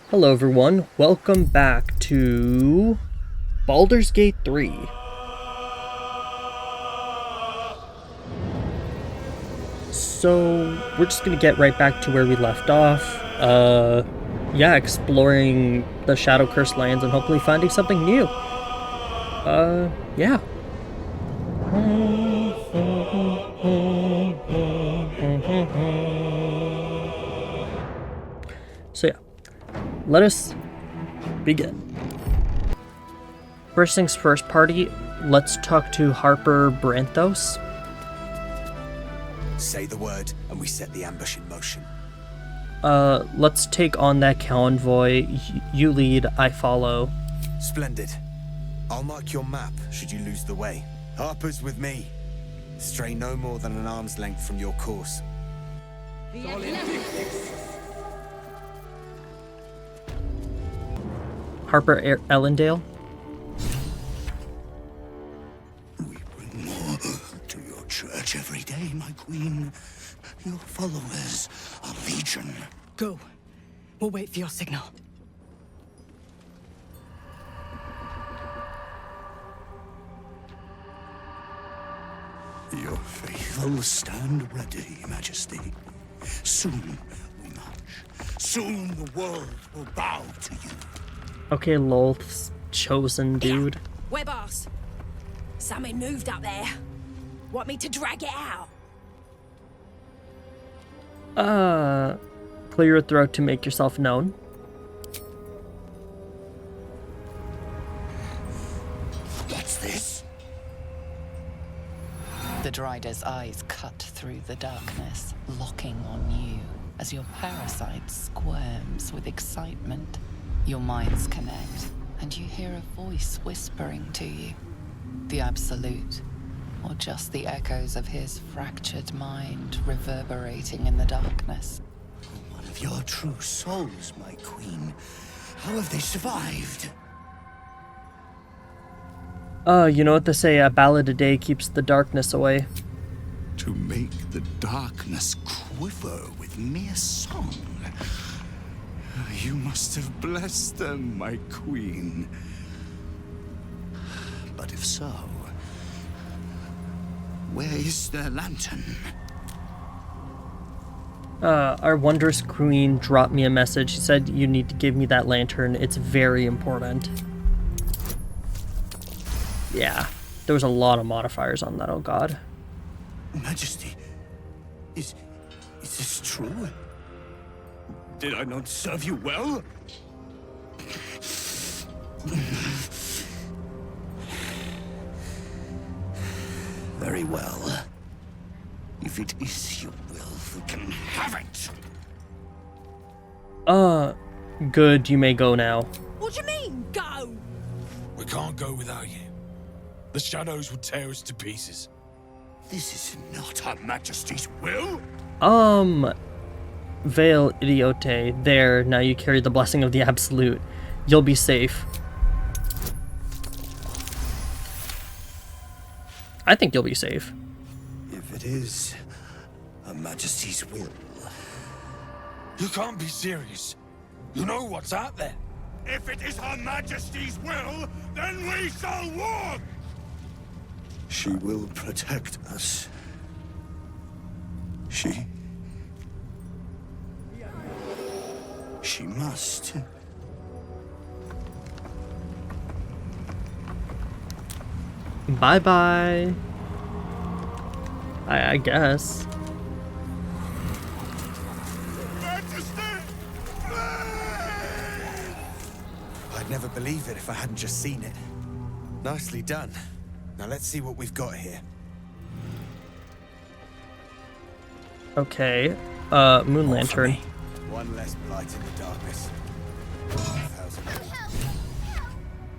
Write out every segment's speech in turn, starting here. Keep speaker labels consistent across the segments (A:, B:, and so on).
A: Hello everyone, welcome back to Baldur's Gate 3. So, we're just gonna get right back to where we left off. Yeah, exploring the Shadow Cursed lands and hopefully finding something new. Yeah. So yeah, let us begin. First things first, party, let's talk to Harper Branthos.
B: Say the word, and we set the ambush in motion.
A: Let's take on that convoy. You lead, I follow.
B: Splendid. I'll mark your map should you lose the way. Harper's with me. Stray no more than an arm's length from your course.
A: Harper Ellendale.
C: We bring more to your church every day, my queen. Your followers are legion.
D: Go. We'll wait for your signal.
C: Your faithful stand ready, Majesty. Soon we march. Soon the world will bow to you.
A: Okay, Lolth's chosen dude.
E: Yeah. Where, boss? Something moved up there. Want me to drag it out?
A: Clear your throat to make yourself known.
C: What's this?
F: The Drider's eyes cut through the darkness, locking on you as your parasite squirms with excitement. Your minds connect, and you hear a voice whispering to you. The Absolute, or just the echoes of his fractured mind reverberating in the darkness.
C: One of your true souls, my queen. How have they survived?
A: You know what they say, a ballad a day keeps the darkness away.
C: To make the darkness quiver with mere song. You must have blessed them, my queen. But if so, where is their lantern?
A: Our wondrous queen dropped me a message. She said you need to give me that lantern. It's very important. Yeah, there was a lot of modifiers on that, oh god.
C: Majesty, is this true? Did I not serve you well? Very well. If it is your will, you can have it.
A: Good, you may go now.
E: What do you mean, go?
G: We can't go without you. The shadows will tear us to pieces.
C: This is not Her Majesty's will.
A: Veil Idiote, there, now you carry the blessing of the Absolute. You'll be safe. I think you'll be safe.
B: If it is Her Majesty's will.
G: You can't be serious. You know what's out there.
C: If it is Her Majesty's will, then we shall walk! She will protect us. She must.
A: Bye-bye. I guess.
C: Majesty!
B: I'd never believe it if I hadn't just seen it. Nicely done. Now let's see what we've got here.
A: Okay, Moon Lantern.
B: One less blight in the darkness.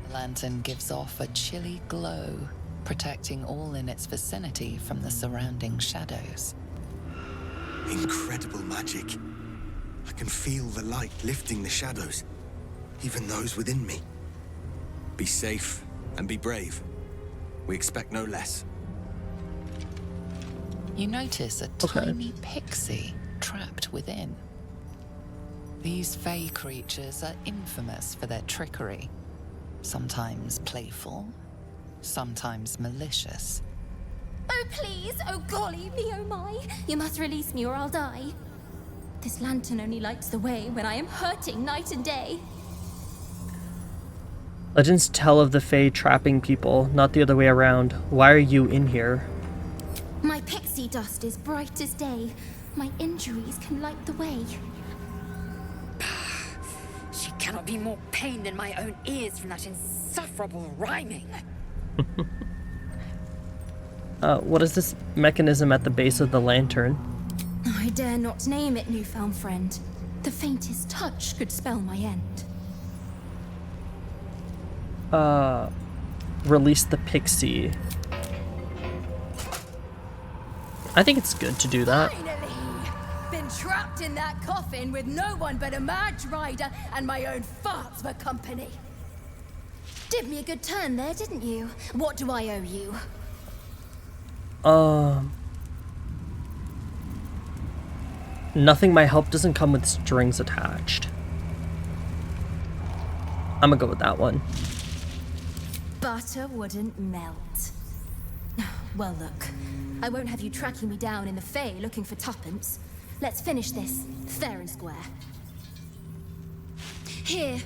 F: The lantern gives off a chilly glow, protecting all in its vicinity from the surrounding shadows.
B: Incredible magic. I can feel the light lifting the shadows, even those within me. Be safe and be brave. We expect no less.
F: You notice a tiny pixie trapped within. These fey creatures are infamous for their trickery. Sometimes playful, sometimes malicious.
H: Oh, please! Oh, golly me, oh my! You must release me or I'll die. This lantern only lights the way when I am hurting night and day.
A: Legends tell of the Fae trapping people, not the other way around. Why are you in here?
H: My pixie dust is bright as day. My injuries can light the way.
E: She cannot be more pain than my own ears from that insufferable rhyming.
A: What is this mechanism at the base of the lantern?
H: I dare not name it, newfound friend. The faintest touch could spell my end.
A: Release the pixie. I think it's good to do that.
E: Finally! Been trapped in that coffin with no one but a mad rider and my own farts for company.
H: Did me a good turn there, didn't you? What do I owe you?
A: Nothing. My help doesn't come with strings attached. I'm gonna go with that one.
H: Butter wouldn't melt. Well, look. I won't have you tracking me down in the Fae looking for tuppence. Let's finish this, fair and square. Here.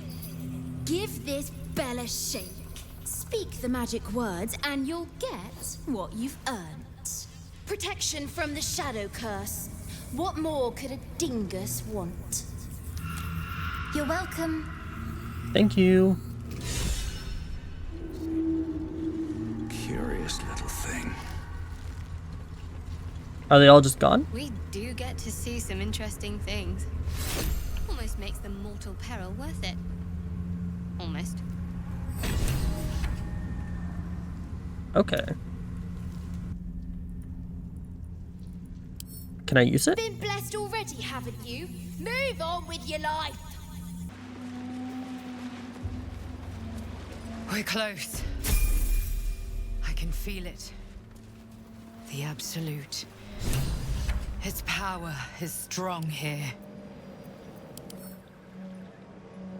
H: Give this bell a shake. Speak the magic words and you'll get what you've earned. Protection from the shadow curse. What more could a dingus want? You're welcome.
A: Thank you.
C: Curious little thing.
A: Are they all just gone?
I: We do get to see some interesting things. Almost makes the mortal peril worth it. Almost.
A: Okay. Can I use it?
H: Been blessed already, haven't you? Move on with your life.
D: We're close. I can feel it. The Absolute. Its power is strong here.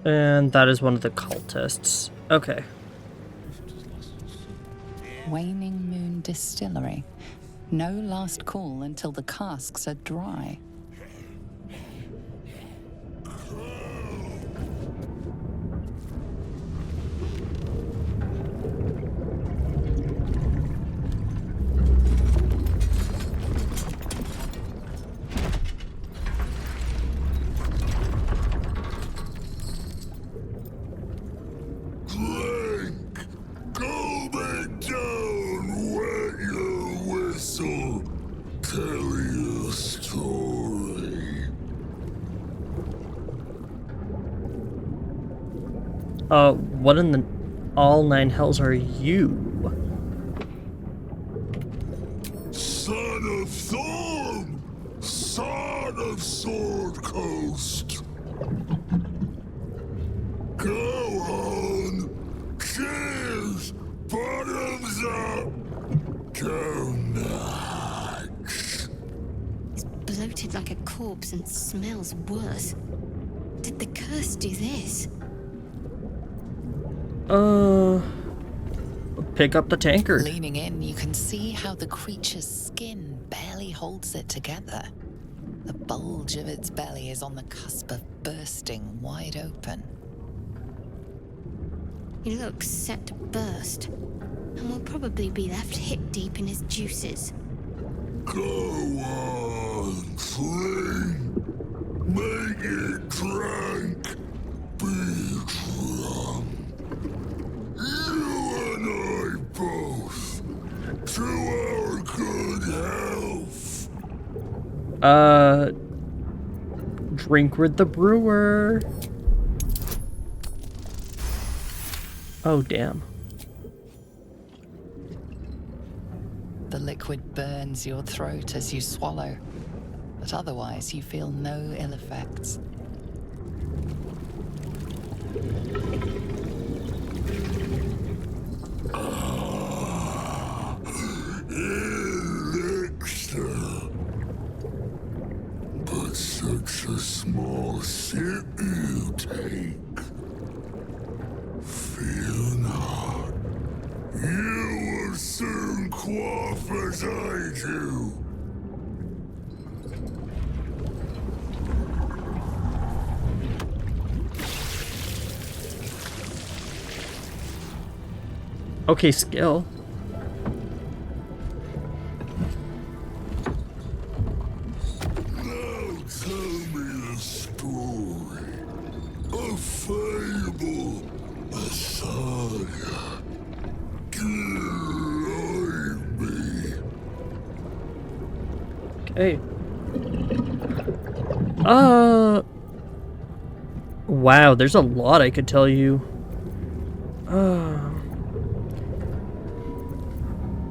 A: And that is one of the cultists. Okay.
F: Waning Moon Distillery. No last call until the casks are dry.
A: What in the all nine hells are you?
C: Son of Thorn! Son of Sword Coast! Go on! Cheers! Bottoms up! Go nuts!
I: It's bloated like a corpse and smells worse. Did the curse do this?
A: Pick up the tankard.
F: Leaning in, you can see how the creature's skin barely holds it together. The bulge of its belly is on the cusp of bursting wide open.
I: He looks set to burst, and will probably be left hip deep in his juices.
C: Go on, drink! Make it drink! Be drunk! You and I both! To our good health!
A: Drink with the brewer. Oh, damn.
F: The liquid burns your throat as you swallow, but otherwise you feel no ill effects.
C: Elixir. But such a small sip. take. Fear not. You will soon quaff as I do.
A: Okay, skill.
C: Now tell me the story. A fable, a saga. Guide me.
A: Okay. Wow, there's a lot I could tell you.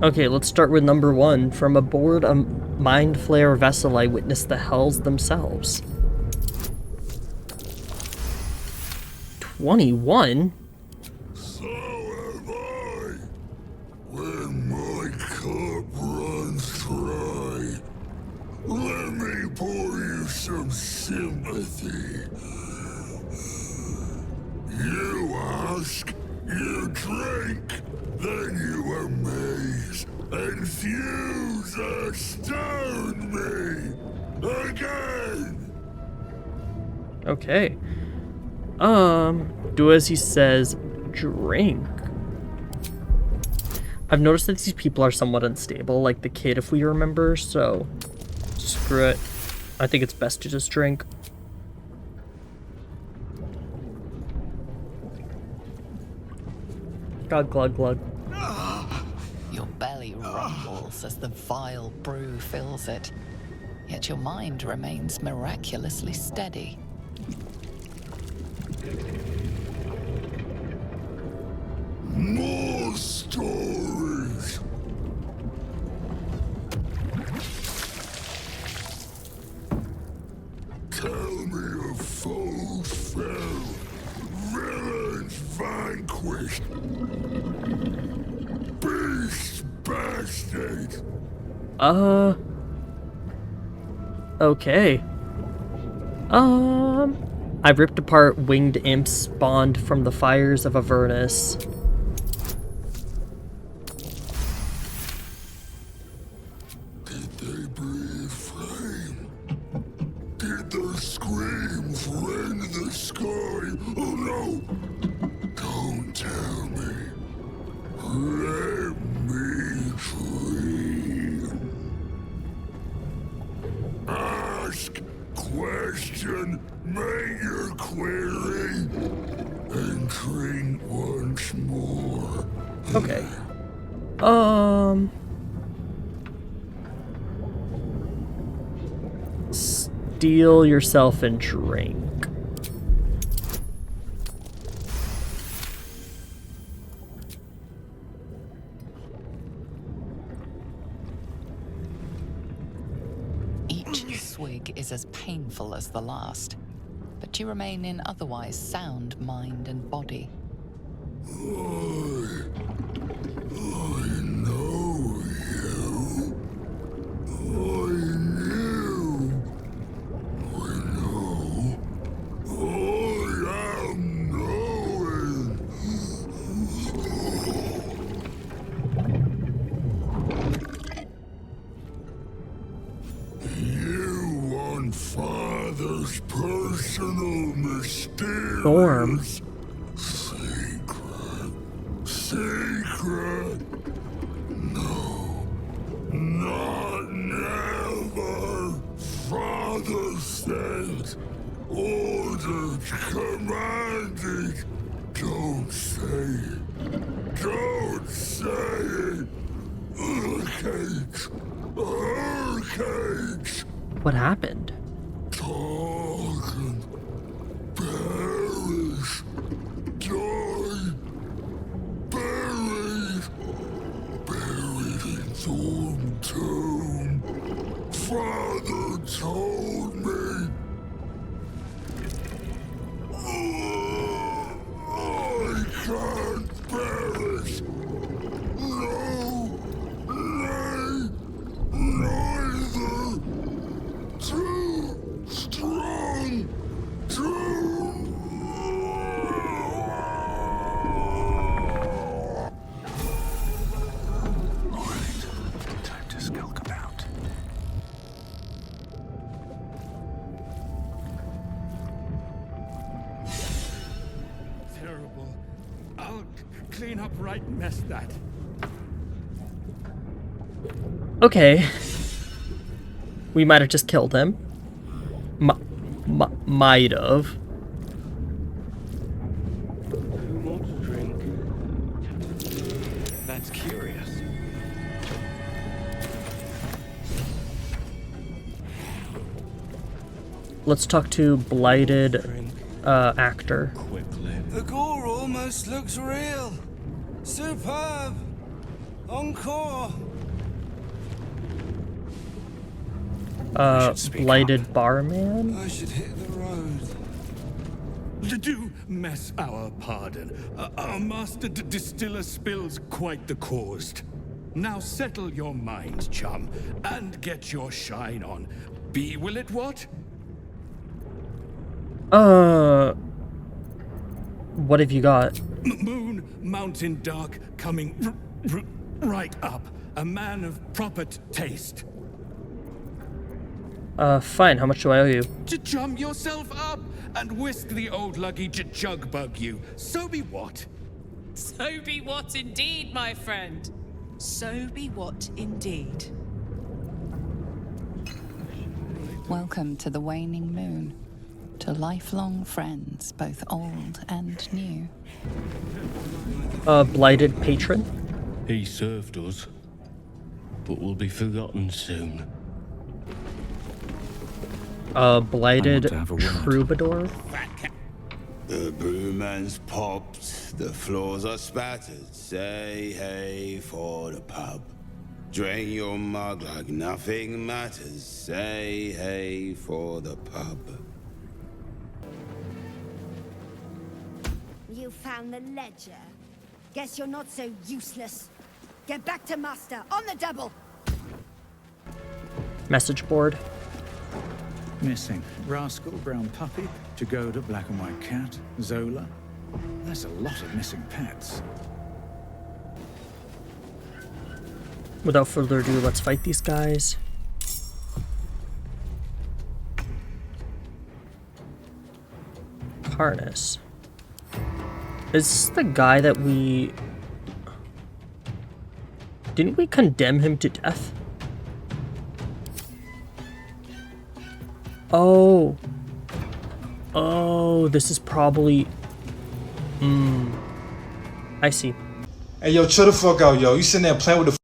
A: Okay, let's start with number 1. From aboard a mind flayer vessel, I witnessed the hells themselves. 21?
C: So have I. When my cup runs dry, let me pour you some sympathy. You ask, you drink, then you amaze, infuse, astound me again.
A: Okay. Do as he says, drink. I've noticed that these people are somewhat unstable, like the kid if we remember, so screw it. I think it's best to just drink. Glug, glug, glug.
F: Your belly rumbles as the vile brew fills it, yet your mind remains miraculously steady.
C: More stories. Tell me of foes fell, villains vanquished, beasts bastard.
A: Okay. I've ripped apart winged imps spawned from the fires of Avernus.
C: Did they breathe flame? Did their screams rend the sky? Oh no! Don't tell me. Let me dream. Ask, question, make your query, and drink once more.
A: Okay. Steel yourself and drink.
F: Each swig is as painful as the last, but you remain in otherwise sound mind and body.
C: I know you. I knew. I know. I am knowing. You want Father's personal mysterious
A: Storm.
C: secret. No, not never. Father said, ordered, commanded. Don't say it. Don't say it. Hurricanes. Hurricanes.
A: What happened?
C: Talking. Perish. Die. Buried. Buried in Thorn Tomb. Father told me. I can't perish. No, nay, neither. Too strong. terrible. I'll clean up right mess that.
A: Okay. We might have just killed him. Might have.
C: Who wants a drink? That's curious.
A: Let's talk to blighted actor.
J: The gore almost looks real. Superb. Encore.
A: Blighted barman?
J: I should hit the road.
C: Do mess our pardon. Our master distiller spills quite the caused. Now settle your mind, chum, and get your shine on. Be will it what?
A: What have you got?
C: Moon, mountain dark, coming right up. A man of proper taste.
A: Fine. How much do I owe you?
C: Chum yourself up and whisk the old luggy jug bug you. So be what?
K: So be what indeed, my friend. So be what indeed.
F: Welcome to the waning moon. To lifelong friends, both old and new.
A: Blighted patron?
L: He served us, but will be forgotten soon.
A: Blighted troubadour?
M: The brewman's popped, the floors are spattered. Say hey for the pub. Drain your mug like nothing matters. Say hey for the pub.
N: You found the ledger. Guess you're not so useless. Get back to Master, on the double!
A: Message board.
O: Missing. Rascal, brown puppy, Jagoda, black and white cat, Zola. There's a lot of missing pets.
A: Without further ado, let's fight these guys. Harness. Is this the guy that we... Didn't we condemn him to death? Oh. Oh, this is probably... I see.
P: Hey, yo, chill the fuck out, yo. You sitting there playing with the...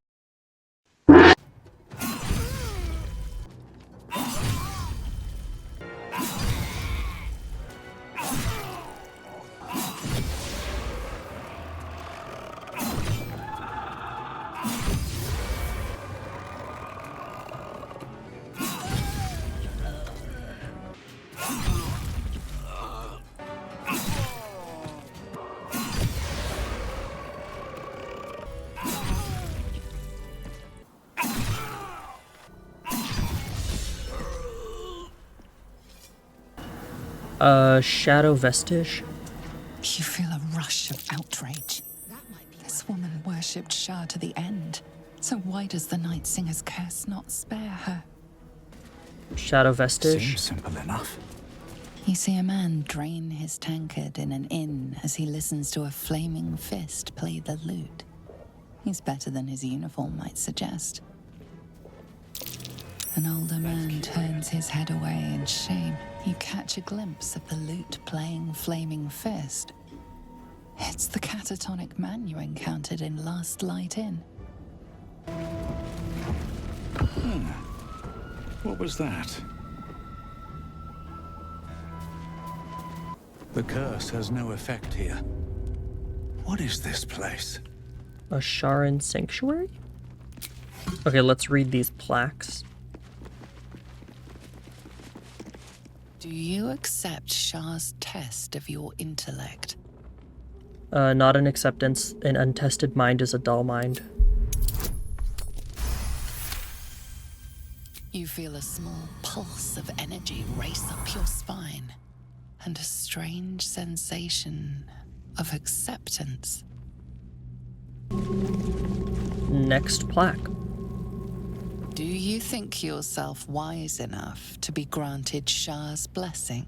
A: Shadow vestige?
F: You feel a rush of outrage. This woman worshipped Shah to the end. So why does the Night Singer's curse not spare her?
A: Shadow vestige?
O: Seems simple enough.
F: You see a man drain his tankard in an inn as he listens to a flaming fist play the lute. He's better than his uniform might suggest. An older man turns his head away in shame. You catch a glimpse of the lute playing Flaming Fist. It's the catatonic man you encountered in Last Light Inn.
O: What was that? The curse has no effect here. What is this place?
A: A Sharan sanctuary? Okay, let's read these plaques.
F: Do you accept Shah's test of your intellect?
A: Not an acceptance. An untested mind is a dull mind.
F: You feel a small pulse of energy race up your spine, and a strange sensation of acceptance.
A: Next plaque.
F: Do you think yourself wise enough to be granted Shah's blessing?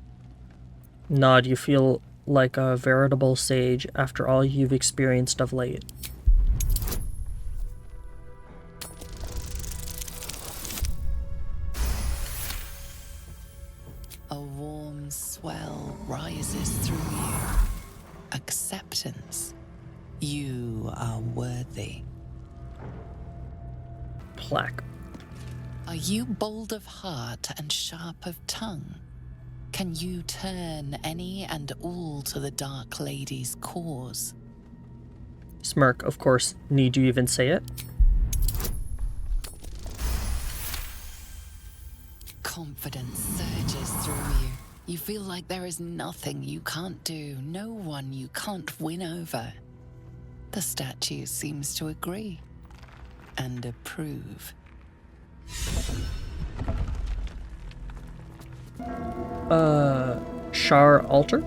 A: Nod, you feel like a veritable sage after all you've experienced of late.
F: A warm swell rises through you. Acceptance. You are worthy.
A: Plaque.
F: Are you bold of heart and sharp of tongue? Can you turn any and all to the Dark Lady's cause?
A: Smirk, of course. Need you even say it?
F: Confidence surges through you. You feel like there is nothing you can't do, no one you can't win over. The statue seems to agree and approve.
A: Shar Altar?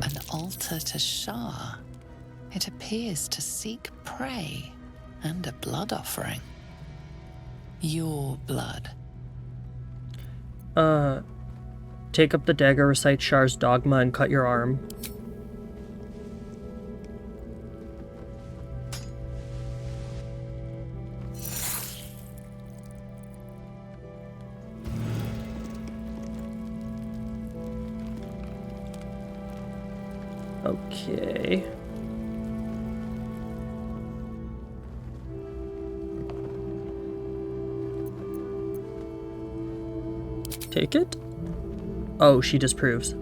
F: An altar to Shar. It appears to seek prey and a blood offering. Your blood.
A: Take up the dagger, recite Shar's dogma, and cut your arm. Okay. Take it? Oh, she disproves.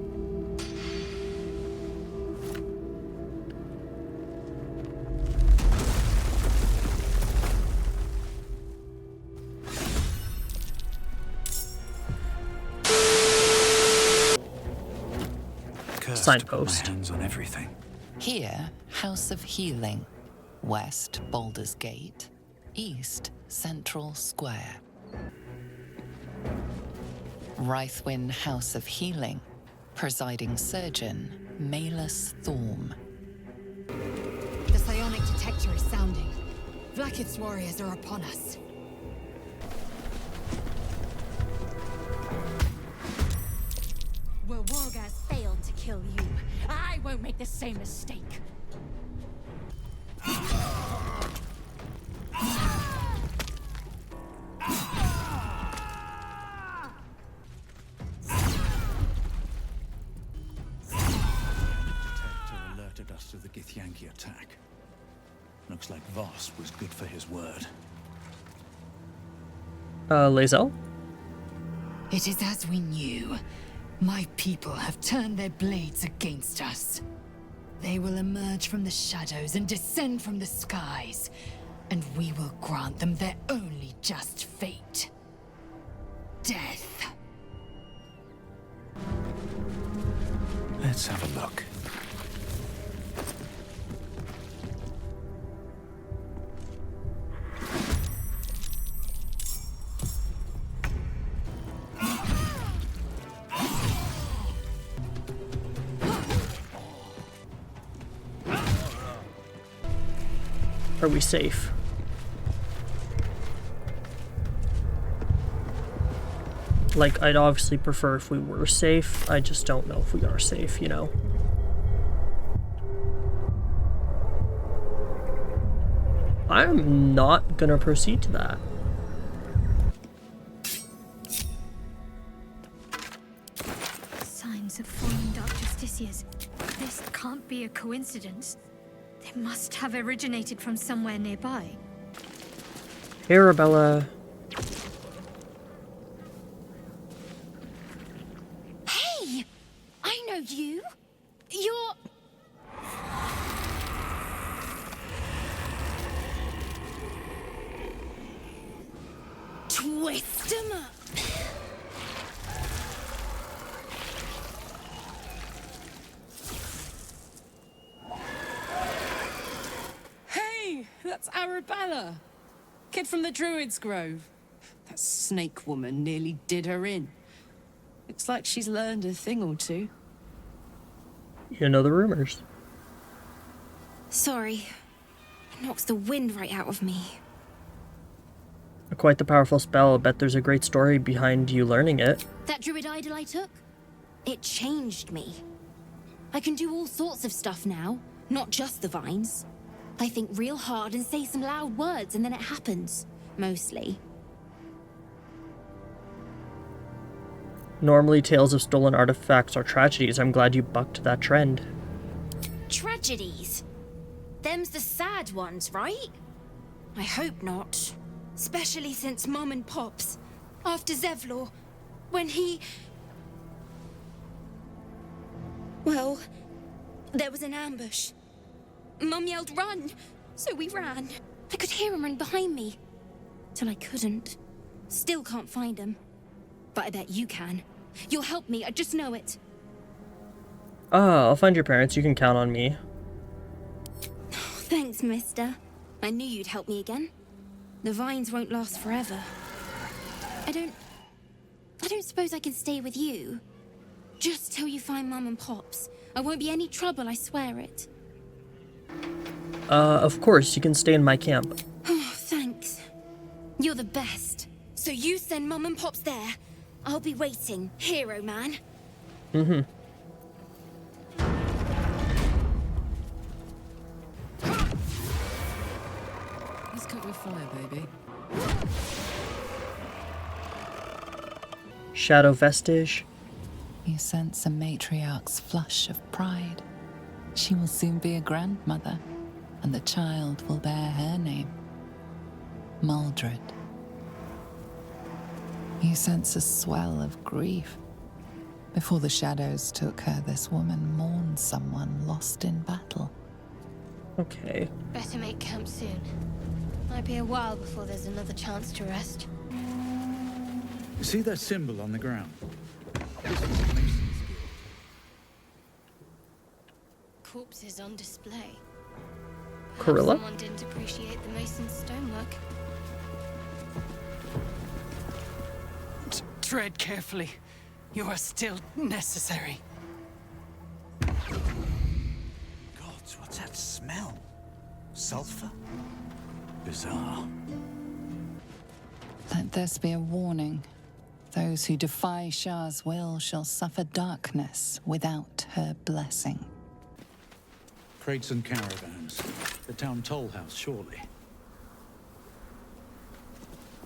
A: Signpost.
O: Hands on everything.
F: Here, House of Healing. West, Baldur's Gate. East, Central Square. Reithwin House of Healing. Presiding Surgeon, Malus Thorm.
D: The psionic detector is sounding. Vlaakith's warriors are upon us.
E: Where Wargaz failed to kill you, I won't make the same mistake.
O: Alerted us to the Githyanki attack. Looks like Voss was good for his word.
A: Lae'zel?
D: It is as we knew. My people have turned their blades against us. They will emerge from the shadows and descend from the skies, and we will grant them their only just fate. Death.
O: Let's have a look.
A: Are we safe? Like, I'd obviously prefer if we were safe. I just don't know if we are safe, you know? I'm not gonna proceed to that.
Q: Signs of fallen Dark Justiciars. This can't be a coincidence. They must have originated from somewhere nearby.
A: Hey, Arabella.
H: Hey! I know you. You're... Twist 'em up.
K: Hey, that's Arabella. Kid from the Druid's Grove. That snake woman nearly did her in. Looks like she's learned a thing or two.
A: You know the rumors.
Q: Sorry. It knocks the wind right out of me.
A: Quite the powerful spell. I bet there's a great story behind you learning it.
H: That druid idol I took? It changed me. I can do all sorts of stuff now, not just the vines. I think real hard and say some loud words and then it happens. Mostly.
A: Normally, tales of stolen artifacts are tragedies. I'm glad you bucked that trend.
H: Tragedies? Them's the sad ones, right? I hope not. Especially since Mum and Pops, after Zevlor, when he... Well, there was an ambush. Mum yelled, "Run!" So we ran. I could hear him run behind me. Till I couldn't. Still can't find him. But I bet you can. You'll help me, I just know it.
A: I'll find your parents. You can count on me.
H: Thanks, mister. I knew you'd help me again. The vines won't last forever. I don't suppose I can stay with you. Just till you find Mum and Pops. I won't be any trouble, I swear it.
A: Of course, you can stay in my camp.
H: Oh, thanks. You're the best. So you send Mum and Pops there. I'll be waiting, hero man.
A: Mm-hmm.
K: Let's cut your fire, baby.
A: Shadow vestige.
F: You sense a matriarch's flush of pride. She will soon be a grandmother, and the child will bear her name. Maldred. You sense a swell of grief. Before the shadows took her, this woman mourned someone lost in battle.
A: Okay.
I: Better make camp soon. Might be a while before there's another chance to rest.
O: See that symbol on the ground?
I: Corpses on display.
A: Corilla?
I: Someone didn't appreciate the mason's stonework.
R: Tread carefully. You are still necessary.
J: Gods, what's that smell? Sulfur? Bizarre.
F: Let this be a warning. Those who defy Shah's will shall suffer darkness without her blessing.
O: Crates and caravans. The town toll house, surely.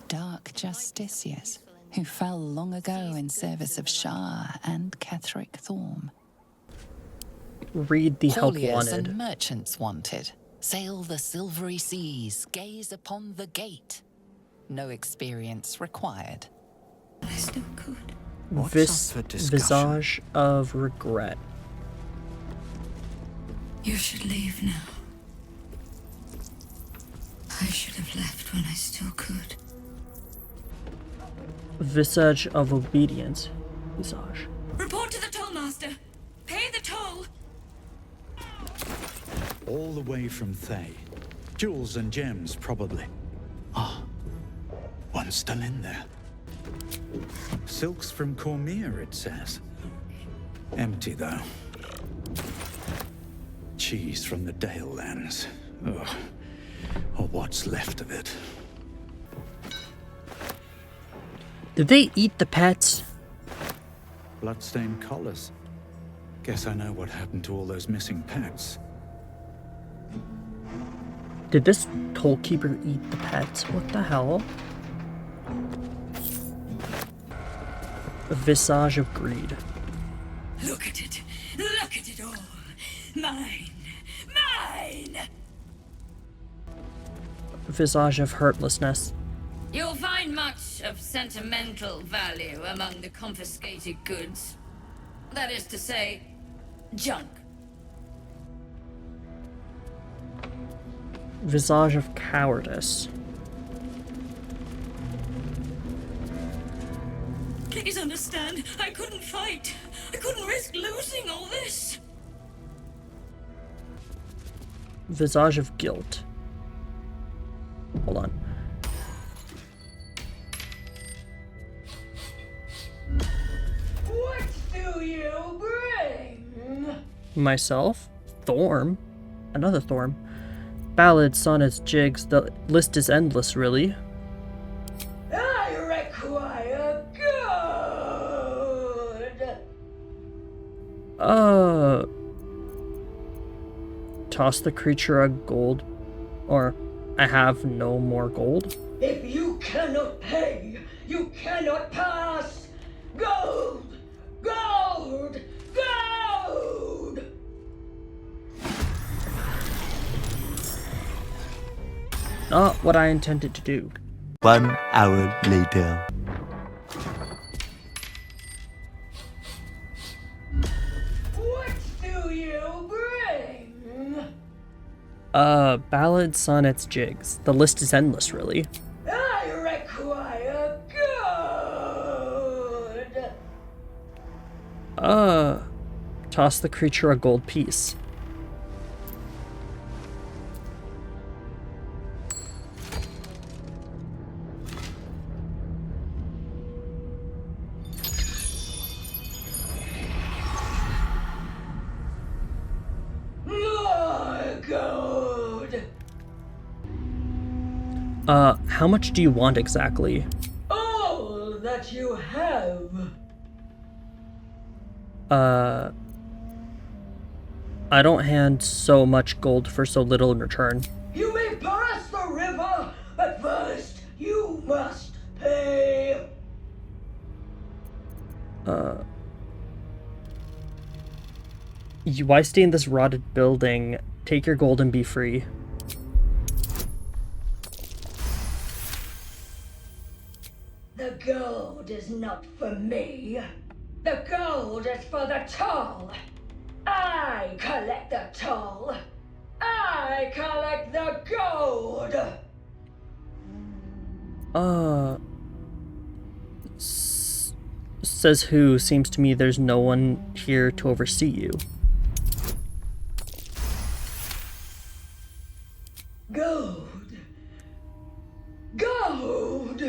F: Dark justiciars who fell long ago in service of Shah and Ketheric Thorm.
A: Read the help
F: Hauliers
A: wanted.
F: and merchants wanted. Sail the silvery seas, gaze upon the gate. No experience required.
N: I still could.
A: Visage of regret.
N: You should leave now. I should have left when I still could.
A: Visage of obedience. Visage.
N: Report to the tollmaster. Pay the toll.
O: All the way from Thay. Jewels and gems, probably. Ah, one's still in there. Silks from Cormier, it says. Empty, though. Cheese from the Dale lands. Ugh. Or what's left of it.
A: Did they eat the pets?
O: Bloodstained collars. Guess I know what happened to all those missing pets.
A: Did this tollkeeper eat the pets? What the hell? A visage of greed.
N: Look at it. Look at it all. Mine. Mine!
A: Visage of hurtlessness.
S: You'll find much of sentimental value among the confiscated goods. That is to say, junk.
A: Visage of cowardice.
N: Please understand, I couldn't fight. I couldn't risk losing all this.
A: Visage of guilt. Hold on.
T: What do you bring?
A: Myself. Thorm. Another Thorm. Ballad, sonnets, jigs. The list is endless, really. Toss the creature a gold, or I have no more gold.
T: If you cannot pay, you cannot pass! Gold! Gold! Gold!
A: Not what I intended to do.
U: 1 hour later.
T: What do you bring?
A: Ballads, sonnets, jigs. The list is endless, really.
T: I require gold!
A: Toss the creature a gold piece.
T: More gold!
A: How much do you want exactly?
T: All that you have!
A: I don't hand so much gold for so little in return.
T: You may pass the river, but first you must pay!
A: Why stay in this rotted building? Take your gold and be free.
T: The gold is not for me. The gold is for the toll. I collect the toll. I collect the gold.
A: Says who? Seems to me there's no one here to oversee you.
T: Gold. Gold.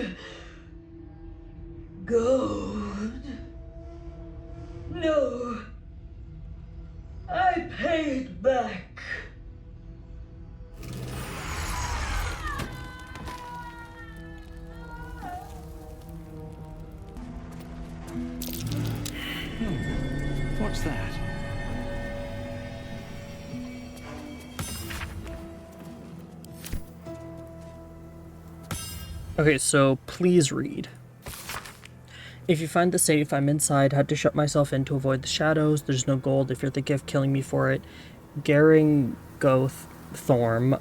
T: Gold. No. I paid back.
O: What's that?
A: Okay, so please read. If you find the safe, I'm inside. Had to shut myself in to avoid the shadows. There's no gold if you're thinking of killing me for it. Garing Goth Thorm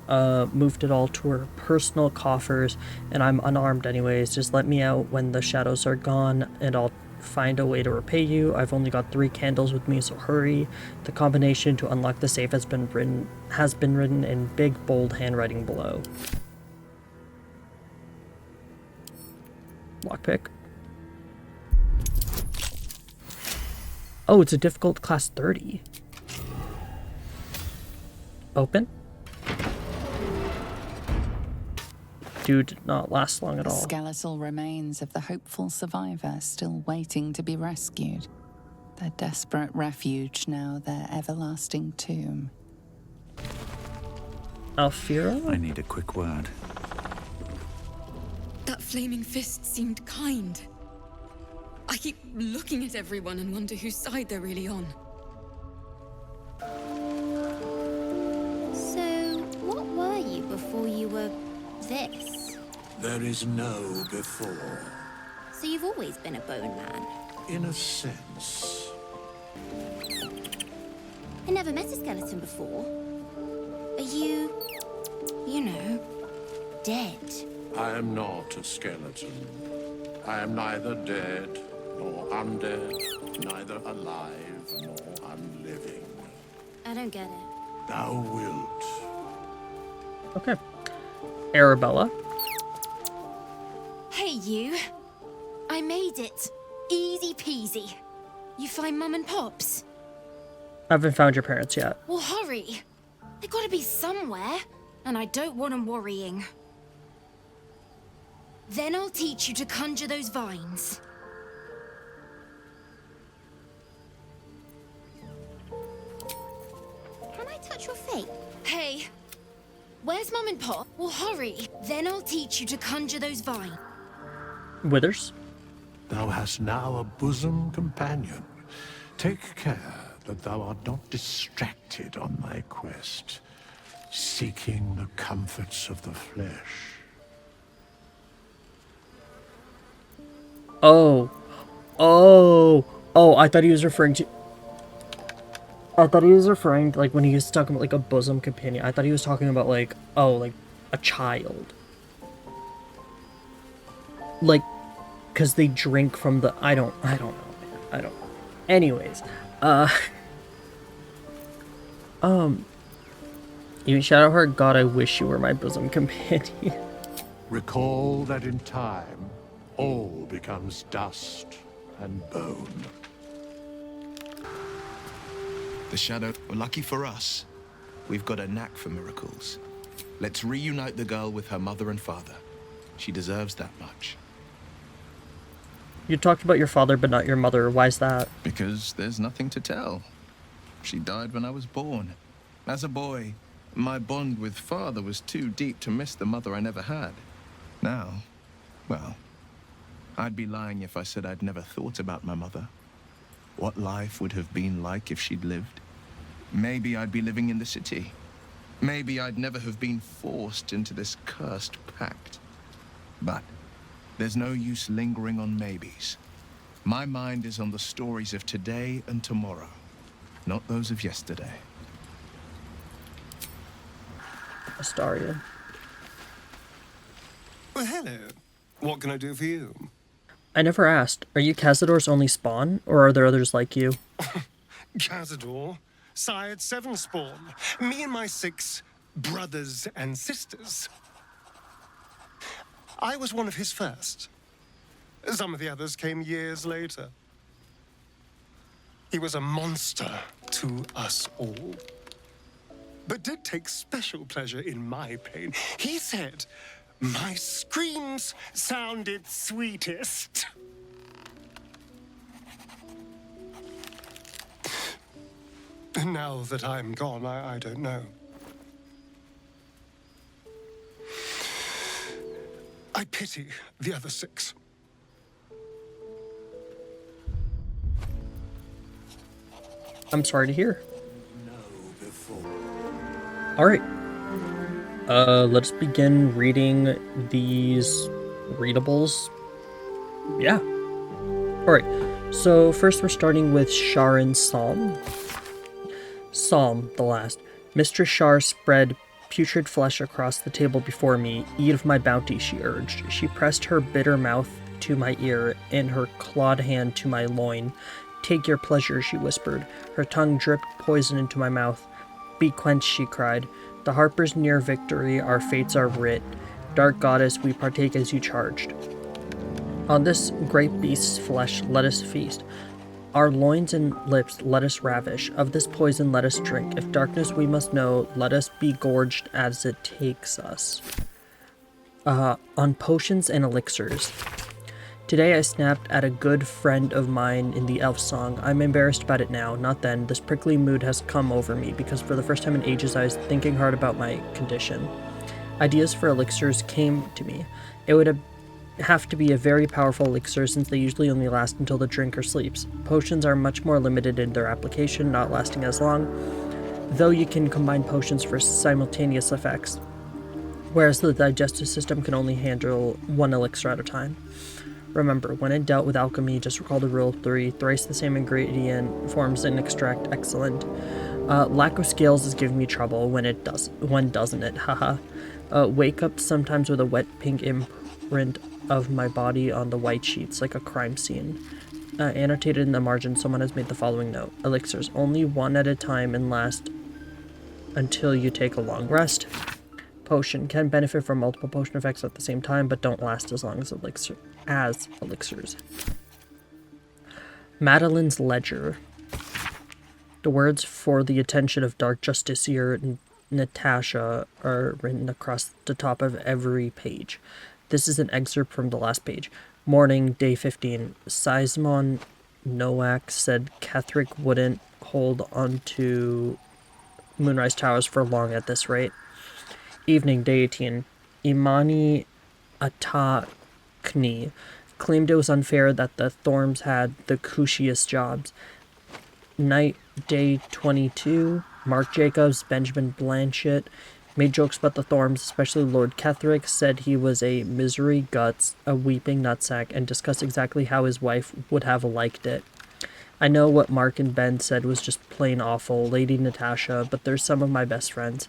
A: moved it all to her personal coffers, and I'm unarmed anyways. Just let me out when the shadows are gone, and I'll find a way to repay you. I've only got 3 candles with me, so hurry. The combination to unlock the safe has been written in big, bold handwriting below. Lockpick. Oh, it's a difficult class 30. Open. Dude did not last long at all.
F: Skeletal remains of the hopeful survivor still waiting to be rescued. Their desperate refuge now their everlasting tomb.
A: Alfira?
O: I need a quick word.
V: That flaming fist seemed kind. I keep looking at everyone and wonder whose side they're really on.
H: So, what were you before you were this?
G: There is no before.
H: So you've always been a bone man?
G: In a sense.
H: I never met a skeleton before. Are you, dead?
G: I am not a skeleton. I am neither dead nor undead, neither alive nor unliving.
H: I don't get it.
G: Thou wilt.
A: Okay. Arabella.
H: Hey, you. I made it. Easy peasy. You find Mum and Pops?
A: I haven't found your parents yet.
H: Well, hurry. They gotta be somewhere, and I don't want them worrying. Then I'll teach you to conjure those vines. Can I touch your face? Hey, where's Mum and Pop? Well, hurry. Then I'll teach you to conjure those vines.
A: Withers.
G: Thou hast now a bosom companion. Take care that thou art not distracted on thy quest, seeking the comforts of the flesh.
A: Oh. Oh. Oh, I thought he was referring to... like, when he was talking about, like, a bosom companion. I thought he was talking about, like, oh, like, a child. Like, because they drink from the... I don't know, man. I don't know. Anyways, you shout out her, God, I wish you were my bosom companion.
G: Recall that in time, all becomes dust and bone.
B: The Shadow, lucky for us, we've got a knack for miracles. Let's reunite the girl with her mother and father. She deserves that much.
A: You talked about your father, but not your mother. Why's that?
B: Because there's nothing to tell. She died when I was born. As a boy, my bond with father was too deep to miss the mother I never had. Now, well, I'd be lying if I said I'd never thought about my mother. What life would have been like if she'd lived. Maybe I'd be living in the city. Maybe I'd never have been forced into this cursed pact. But there's no use lingering on maybes. My mind is on the stories of today and tomorrow, not those of yesterday.
A: Astaria.
C: Well, hello. What can I do for you?
A: I never asked. Are you Cazador's only spawn, or are there others like you?
C: Cazador, sired 7 spawn. Me and my 6 brothers and sisters. I was one of his first. Some of the others came years later. He was a monster to us all, but did take special pleasure in my pain. He said my screams sounded sweetest. Now that I'm gone, I don't know. I pity the other 6.
A: I'm sorry to hear. Alright. Let's begin reading these readables. Yeah. Alright. So first we're starting with Sharon's Psalm. Psalm, the last. Mistress Shar spread putrid flesh across the table before me. Eat of my bounty, she urged. She pressed her bitter mouth to my ear and her clawed hand to my loin. Take your pleasure, she whispered. Her tongue dripped poison into my mouth. Be quenched, she cried. The harper's near victory, our fates are writ. Dark goddess, we partake as you charged. On this great beast's flesh let us feast. Our loins and lips let us ravish. Of this poison let us drink. If darkness we must know, let us be gorged as it takes us. On potions and elixirs. Today I snapped at a good friend of mine in the elf song. I'm embarrassed about it now, not then. This prickly mood has come over me because for the first time in ages I was thinking hard about my condition. Ideas for elixirs came to me. It would have to be a very powerful elixir since they usually only last until the drinker sleeps. Potions are much more limited in their application, not lasting as long, though you can combine potions for simultaneous effects, whereas the digestive system can only handle 1 elixir at a time. Remember, when in doubt with alchemy, just recall the rule of 3. Thrice the same ingredient forms an extract excellent. Lack of scales is giving me trouble when doesn't it? Haha. Wake up sometimes with a wet pink imprint of my body on the white sheets like a crime scene. Annotated in the margin, someone has made the following note. Elixirs, only 1 at a time and last until you take a long rest. Potion can benefit from multiple potion effects at the same time, but don't last as long as elixirs. Madeline's Ledger. The words for the attention of Dark Justiciar Natasha are written across the top of every page. This is an excerpt from the last page. Morning, day 15. Sizemon Nowak said Ketherick wouldn't hold onto Moonrise Towers for long at this rate. Evening, day 18. Imani Atakni claimed it was unfair that the Thorms had the cushiest jobs. Night, Day 22, Mark Jacobs, Benjamin Blanchett made jokes about the Thorms, especially Lord Ketherick, said he was a misery guts, a weeping nutsack, and discussed exactly how his wife would have liked it. I know what Mark and Ben said was just plain awful, Lady Natasha, but they're some of my best friends,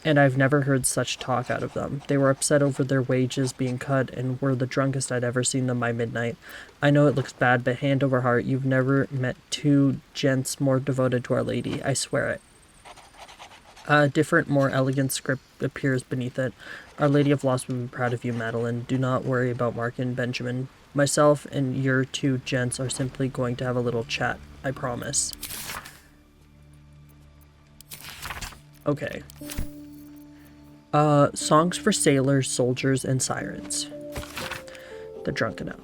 A: and I've never heard such talk out of them. They were upset over their wages being cut and were the drunkest I'd ever seen them by midnight. I know it looks bad, but hand over heart, you've never met two gents more devoted to Our Lady, I swear it. A different, more elegant script appears beneath it. Our Lady of Lost would be proud of you, Madeline. Do not worry about Mark and Benjamin. Myself and your two gents are simply going to have a little chat, I promise. Okay. Songs for sailors, soldiers, and sirens. The drunken elf.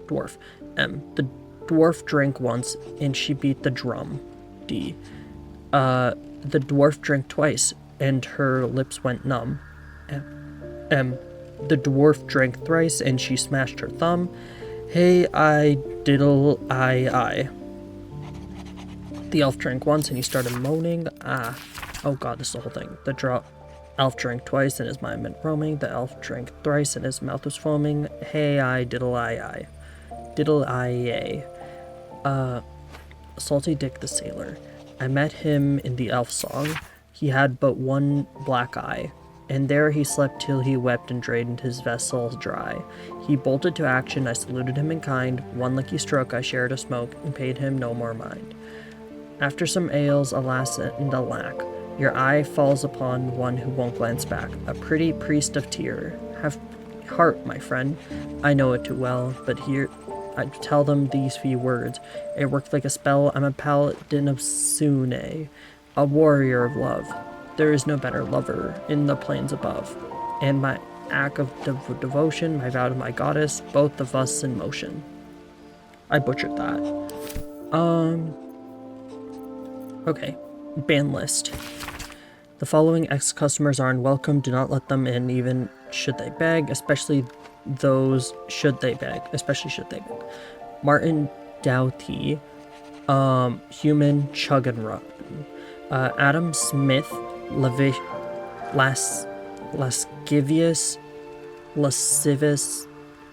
A: Dwarf. M. The dwarf drank once, and she beat the drum. D. The dwarf drank twice, and her lips went numb. M. The dwarf drank thrice, and she smashed her thumb. Hey, I diddle, I. The elf drank once, and he started moaning. Oh god, this is the whole thing. The elf drank twice, and his mind went roaming. The elf drank thrice, and his mouth was foaming. Hey, I diddle, I. Diddle, I. Salty Dick the Sailor. I met him in the elf song. He had but one black eye, and there he slept till he wept and drained his vessel dry. He bolted to action, I saluted him in kind. One lucky stroke I shared a smoke, and paid him no more mind. After some ales, alas and alack, your eye falls upon one who won't glance back. A pretty priest of tear. Have heart, my friend. I know it too well, but here I tell them these few words. It worked like a spell. I'm a paladin of Sune, a warrior of love. There is no better lover in the plains above. And my act of devotion, my vow to my goddess, both of us in motion. I butchered that. Okay. Ban list. The following ex-customers are unwelcome. Do not let them in, even should they beg, especially should they beg. Martin Doughty, Human Chug and Run, Adam Smith, Lascivious,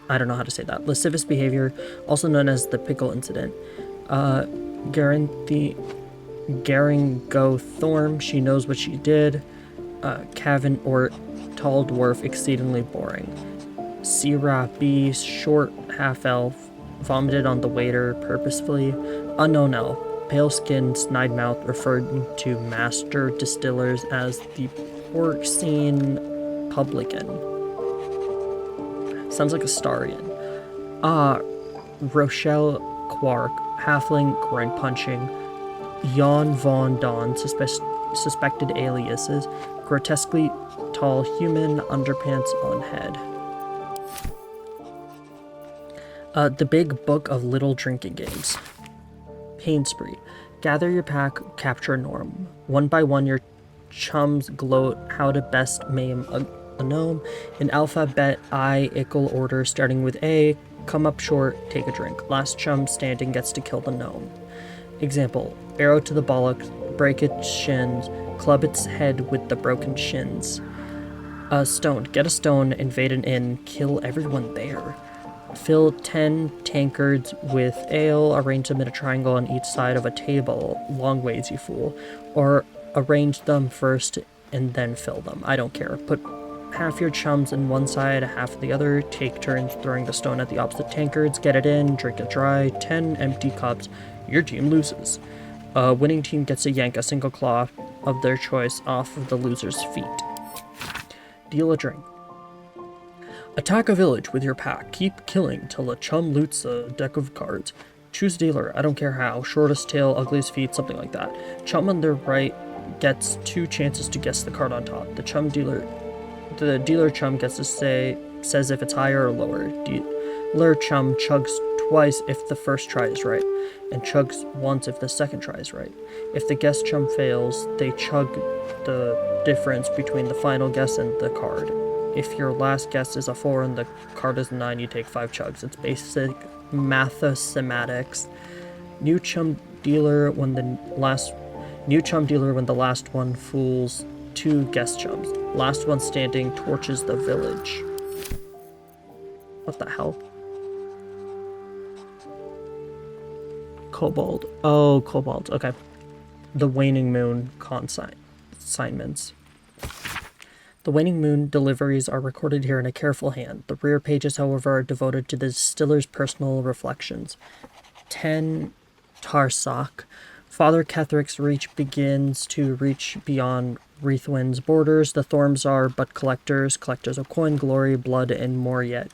A: I don't know how to say that, lascivious behavior, also known as the pickle incident. Garingo Thorm, she knows what she did. Cavan or tall dwarf, exceedingly boring. Sira B, short half-elf, vomited on the waiter purposefully. Unknown elf, pale-skinned, snide-mouthed, referred to master distillers as the porcine publican. Sounds like a Starian. Rochelle Quark, halfling, groin punching. Jan Von Don, suspected aliases. Grotesquely tall human, underpants on head. The Big Book of Little Drinking Games. Pain Spree. Gather your pack, capture Norm. One by one, your chums gloat how to best maim a gnome. In alphabet I ickle order, starting with A. Come up short, take a drink. Last chum standing gets to kill the gnome. Example. Arrow to the bollocks, break its shins, club its head with the broken shins. Stone. Get a stone, invade an inn, kill everyone there. Fill 10 tankards with ale, arrange them in a triangle on each side of a table. Long ways, you fool. Or arrange them first and then fill them. I don't care. Put half your chums in one side, half the other. Take turns throwing the stone at the opposite tankards. Get it in, drink it dry. 10 empty cups. Your team loses. Winning team gets to yank a single claw of their choice off of the loser's feet. Deal a drink. Attack a village with your pack. Keep killing till a chum loots a deck of cards. Choose a dealer, I don't care how. Shortest tail, ugliest feet, something like that. Chum on the right gets 2 chances to guess the card on top. The dealer chum gets to says if it's higher or lower. Dealer chum chugs twice if the first try is right, and chugs once if the second try is right. If the guess chum fails, they chug the difference between the final guess and the card. If your last guess is a 4 and the card is a 9, you take 5 chugs. It's basic mathematics. New chum dealer, when the last New chum dealer when the last one fools 2 guest chums. Last one standing torches the village. What the hell? Kobold. Oh, kobolds. Okay. The Waning Moon consignments. The Waning Moon deliveries are recorded here in a careful hand. The rear pages, however, are devoted to the distiller's personal reflections. 10 Tarsak. Father Ketheric's reach begins to reach beyond Reithwin's borders. The Thorms are but collectors of coin, glory, blood, and more yet.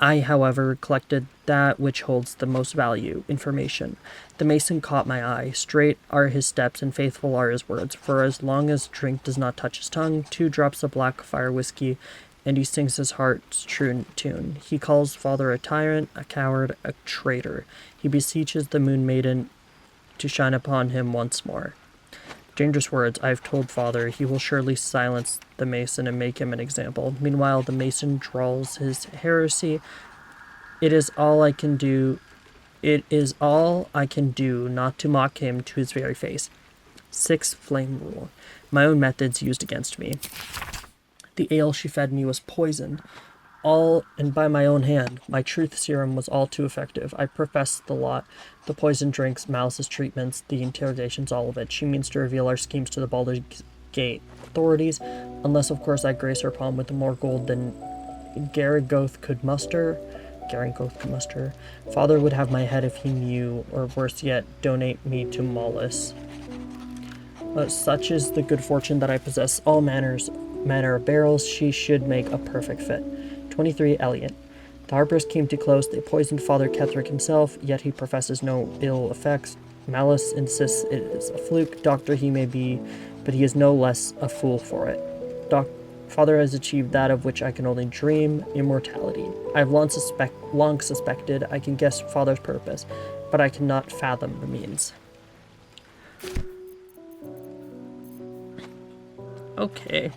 A: I, however, collected that which holds the most value, information. The mason caught my eye. Straight are his steps and faithful are his words. For as long as drink does not touch his tongue, 2 drops of black fire whiskey, and he sings his heart's true tune. He calls father a tyrant, a coward, a traitor. He beseeches the moon maiden to shine upon him once more. Dangerous words, I've told father. He will surely silence the mason and make him an example. Meanwhile, the mason drawls his heresy. It is all I can do not to mock him to his very face. 6 flame rule. My own methods used against me. The ale she fed me was poisoned. All and by my own hand. My truth serum was all too effective. I professed the lot. The poison drinks, malice's treatments, the interrogations, all of it. She means to reveal our schemes to the Baldur's Gate authorities, unless of course I grace her palm with more gold than Garrigoth could muster. Father would have my head if he knew, or worse yet, donate me to Mollis. Such is the good fortune that I possess all manner of barrels. She should make a perfect fit. 23 Elliot. The harpers came too close. They poisoned Father Ketherick himself, yet he professes no ill effects. Malice insists it is a fluke. Doctor he may be, but he is no less a fool for it. Father has achieved that of which I can only dream, immortality. I have long suspected I can guess Father's purpose, but I cannot fathom the means. Okay.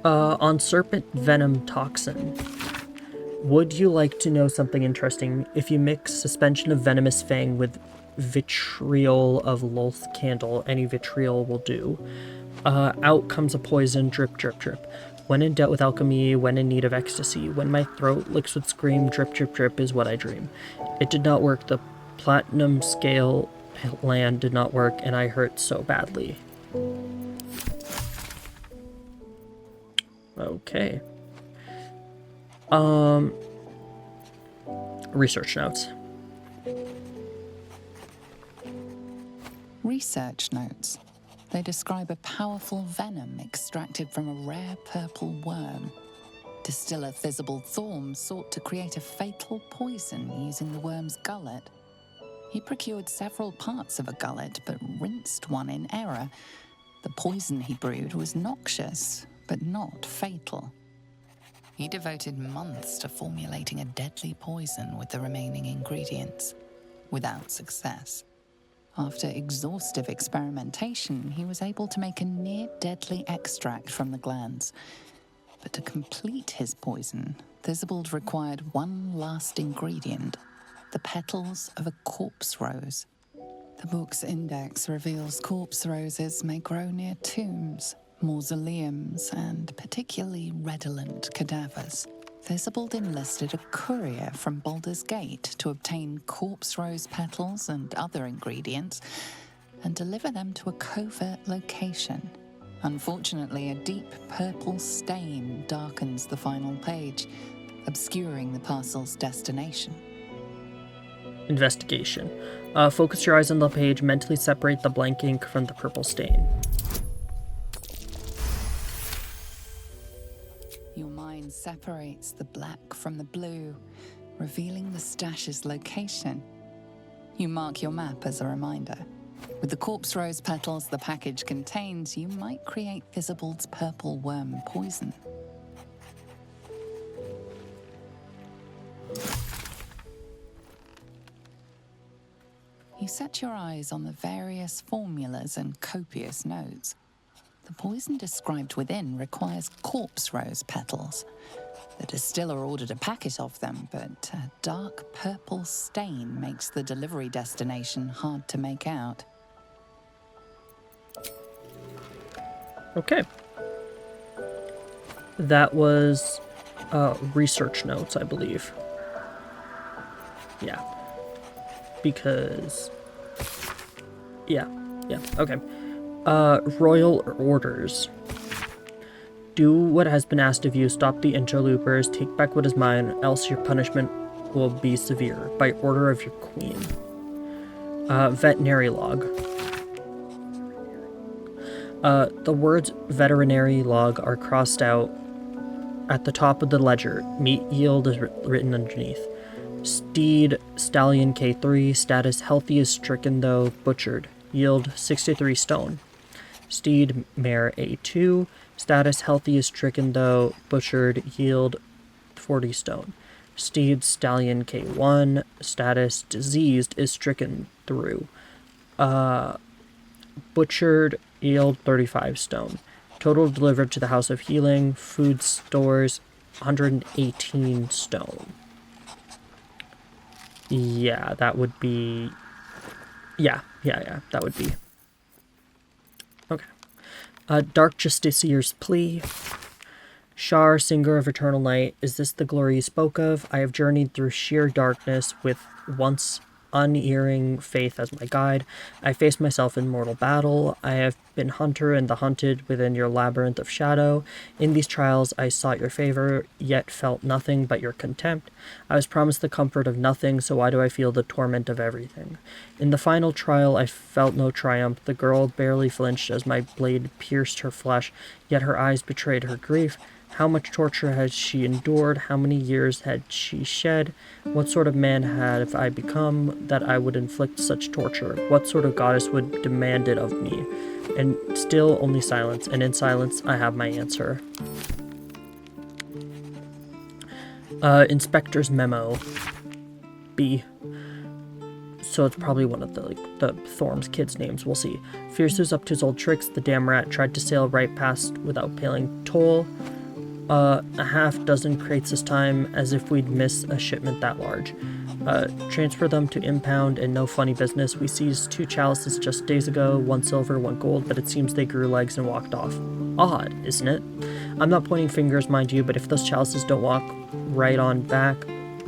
A: On serpent venom toxin. Would you like to know something interesting? If you mix suspension of venomous fang with vitriol of Lolth candle, any vitriol will do. Out comes a poison, drip, drip, drip. When in doubt with alchemy, when in need of ecstasy, when my throat licks with scream, drip, drip, drip is what I dream. It did not work. The platinum scale land did not work, and I hurt so badly. Okay. Research notes.
F: Research notes. They describe a powerful venom extracted from a rare purple worm. Distiller Thisbald Thorm sought to create a fatal poison using the worm's gullet. He procured several parts of a gullet, but rinsed one in error. The poison he brewed was noxious, but not fatal. He devoted months to formulating a deadly poison with the remaining ingredients, without success. After exhaustive experimentation, he was able to make a near-deadly extract from the glands. But to complete his poison, Thisbald required one last ingredient, the petals of a corpse rose. The book's index reveals corpse roses may grow near tombs, mausoleums, and particularly redolent cadavers. Thisbald enlisted a courier from Baldur's Gate to obtain corpse rose petals and other ingredients and deliver them to a covert location. Unfortunately, a deep purple stain darkens the final page, obscuring the parcel's destination.
A: Investigation. Focus your eyes on the page, mentally separate the blank ink from the purple stain.
F: Your mind separates the black from the blue, revealing the stash's location. You mark your map as a reminder. With the corpse rose petals the package contains, you might create Thisbald's purple worm poison. You set your eyes on the various formulas and copious notes. The poison described within requires corpse rose petals. The distiller ordered a packet of them, but a dark purple stain makes the delivery destination hard to make out.
A: Okay. That was research notes, I believe. Yeah. Because... Yeah. Okay. Royal orders. Do what has been asked of you. Stop the interlopers. Take back what is mine, else your punishment will be severe. By order of your queen. Veterinary log. The words veterinary log are crossed out at the top of the ledger. Meat yield is written underneath. Steed, stallion K3, status healthy is stricken though butchered. Yield 63 stone. Steed, mare A2, status healthy is stricken though butchered. Yield 40 stone. Steed, stallion K1, status diseased is stricken through. Butchered, yield 35 stone. Total delivered to the House of Healing, food stores 118 stone. Yeah, that would be... Yeah, that would be... Okay. Dark Justicier's plea. Shar, singer of eternal night, is this the glory you spoke of? I have journeyed through sheer darkness with once unerring faith as my guide. I faced myself in mortal battle. I have been hunter and the hunted within your labyrinth of shadow. In these trials I sought your favor, yet felt nothing but your contempt. I was promised the comfort of nothing, so why do I feel the torment of everything? In the final trial I felt no triumph. The girl barely flinched as my blade pierced her flesh, yet her eyes betrayed her grief. How much torture had she endured? How many years had she shed? What sort of man have I become that I would inflict such torture? What sort of goddess would demand it of me? And still only silence, and in silence I have my answer. Inspector's memo. B. So it's probably one of the Thorm's kids' names. We'll see. Fierce was up to his old tricks. The damn rat tried to sail right past without paying toll. A half dozen crates this time, as if we'd miss a shipment that large. Transfer them to impound and no funny business. We seized 2 chalices just days ago, 1 silver, 1 gold, but it seems they grew legs and walked off. Odd, isn't it? I'm not pointing fingers, mind you, but if those chalices don't walk right on back,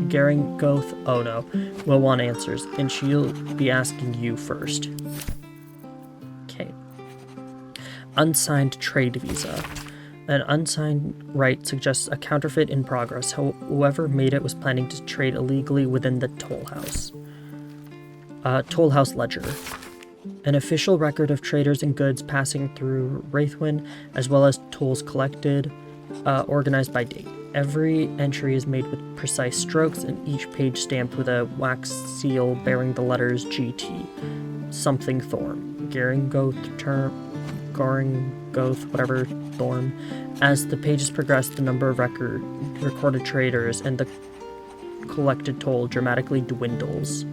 A: Garen Goth, oh no, will want answers, and she'll be asking you first. Okay. Unsigned trade visa. An unsigned right suggests a counterfeit in progress. Whoever made it was planning to trade illegally within the toll house. Toll house ledger. An official record of traders and goods passing through Reithwin, as well as tolls collected, organized by date. Every entry is made with precise strokes, and each page stamped with a wax seal bearing the letters GT. Something Thorm. Garen Goth, whatever, Thorm. As the pages progress, the number of recorded traders and the collected toll dramatically dwindles.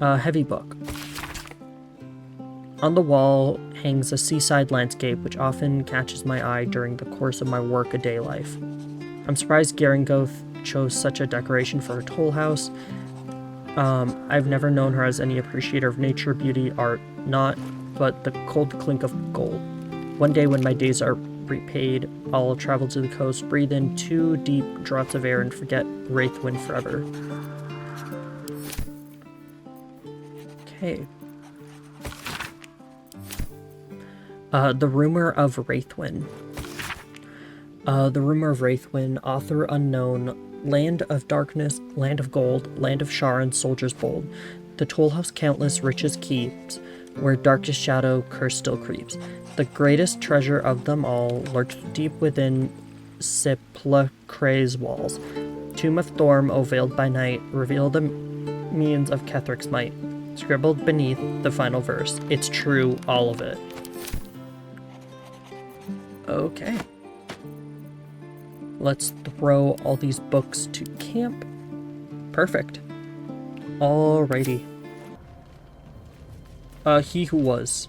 A: Heavy book. On the wall hangs a seaside landscape which often catches my eye during the course of my work-a-day life. I'm surprised Garen Goth chose such a decoration for her toll house. I've never known her as any appreciator of nature, beauty, art, not but the cold clink of gold. One day when my days are repaid, I'll travel to the coast, breathe in 2 deep draughts of air, and forget Reithwin forever. Okay. The Rumor of Reithwin. The Rumor of Reithwin, author unknown, land of darkness, land of gold, land of Shar and soldiers bold. The toll house countless riches keeps, where darkest shadow curse still creeps. The greatest treasure of them all lurks deep within Sepulchre's walls. Tomb of Thorm, O veiled by night, reveal the means of Kethric's might. Scribbled beneath the final verse. It's true, all of it. Okay. Let's throw all these books to camp. Perfect. Alrighty. He who was.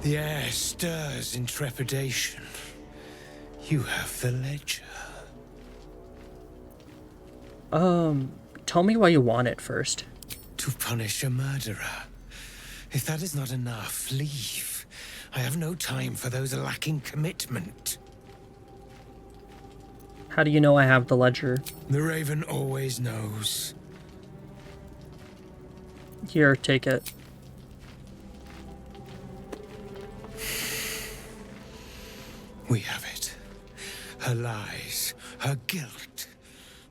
L: The air stirs in trepidation. You have the ledger.
A: Tell me why you want it first.
L: To punish a murderer. If that is not enough, leave. I have no time for those lacking commitment.
A: How do you know I have the ledger?
L: The Raven always knows.
A: Here, take it.
L: We have it. Her lies, her guilt.